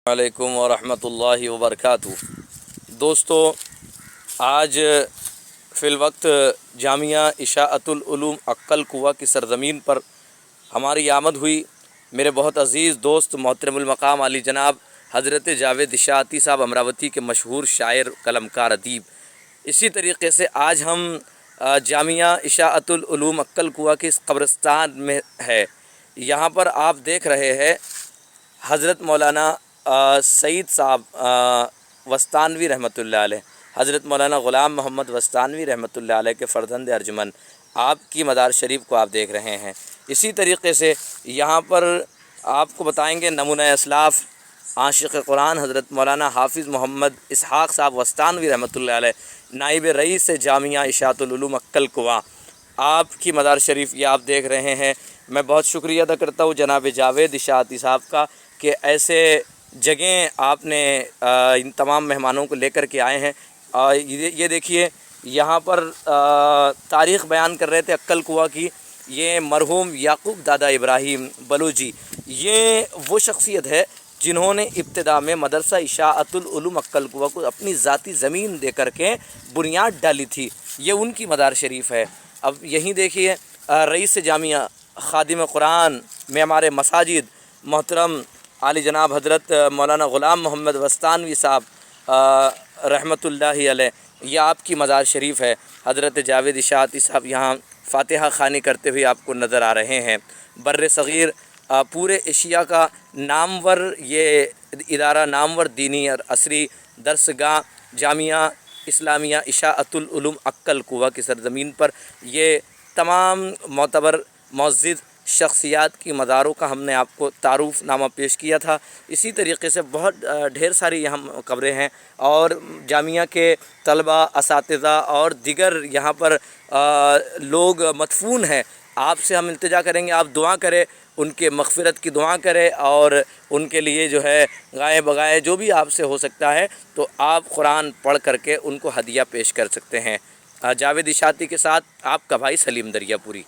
علیکم ورحمۃ اللہ وبرکاتہ۔ دوستو، آج فی الوقت جامعہ اشاعت العلوم عقل کوہ کی سرزمین پر ہماری آمد ہوئی۔ میرے بہت عزیز دوست محترم المقام علی جناب حضرت جاوید اشاعتی صاحب امراوتی کے مشہور شاعر، قلمکار، ادیب۔ اسی طریقے سے آج ہم جامعہ اشاعت العلوم عقل کوہ کے اس قبرستان میں ہے۔ یہاں پر آپ دیکھ رہے ہیں حضرت مولانا سعید صاحب وستانوی رحمۃ اللہ علیہ، حضرت مولانا غلام محمد وستانوی رحمۃ اللہ علیہ کے فرزند ارجمن، آپ کی مدار شریف کو آپ دیکھ رہے ہیں۔ اسی طریقے سے یہاں پر آپ کو بتائیں گے نمونہ اسلاف عاشق قرآن حضرت مولانا حافظ محمد اسحاق صاحب وستانوی رحمۃ اللہ علیہ، نائب رئیس جامعہ اشاعت العلوم عقل کوہ، آپ کی مدار شریف یہ آپ دیکھ رہے ہیں۔ میں بہت شکریہ ادا کرتا ہوں جناب جاوید اشاعتی صاحب کا کہ ایسے جگہیں آپ نے ان تمام مہمانوں کو لے کر کے آئے ہیں۔ یہ دیکھیے، یہاں پر تاریخ بیان کر رہے تھے عقل کوہ کی، یہ مرحوم یعقوب دادا ابراہیم بلوچی، یہ وہ شخصیت ہے جنہوں نے ابتدا میں مدرسہ اشاعت العلوم عقل کوہ کو اپنی ذاتی زمین دے کر کے بنیاد ڈالی تھی۔ یہ ان کی مدار شریف ہے۔ اب یہیں دیکھیے رئیس جامعہ، خادم قرآن، معمار مساجد، محترم علی جناب حضرت مولانا غلام محمد وستانوی صاحب رحمۃ اللہ علیہ، یہ آپ کی مزار شریف ہے۔ حضرت جاوید اشاعتی صاحب یہاں فاتحہ خوانی کرتے ہوئے آپ کو نظر آ رہے ہیں۔ بر صغیر پورے ایشیا کا نامور یہ ادارہ، نامور دینی اور عصری درسگاہ جامعہ اسلامیہ اشاعت العلوم عقل کوہ کی سرزمین پر یہ تمام معتبر معزز شخصیات کی مزاروں کا ہم نے آپ کو تعارف نامہ پیش کیا تھا۔ اسی طریقے سے بہت ڈھیر ساری یہاں قبریں ہیں اور جامعہ کے طلباء، اساتذہ اور دیگر یہاں پر لوگ مدفون ہیں۔ آپ سے ہم التجا کریں گے آپ دعا کریں، ان کے مغفرت کی دعا کریں اور ان کے لیے جو ہے گائے بگائے جو بھی آپ سے ہو سکتا ہے تو آپ قرآن پڑھ کر کے ان کو ہدیہ پیش کر سکتے ہیں۔ جاوید اشاعتی کے ساتھ آپ کا بھائی سلیم دریا پوری۔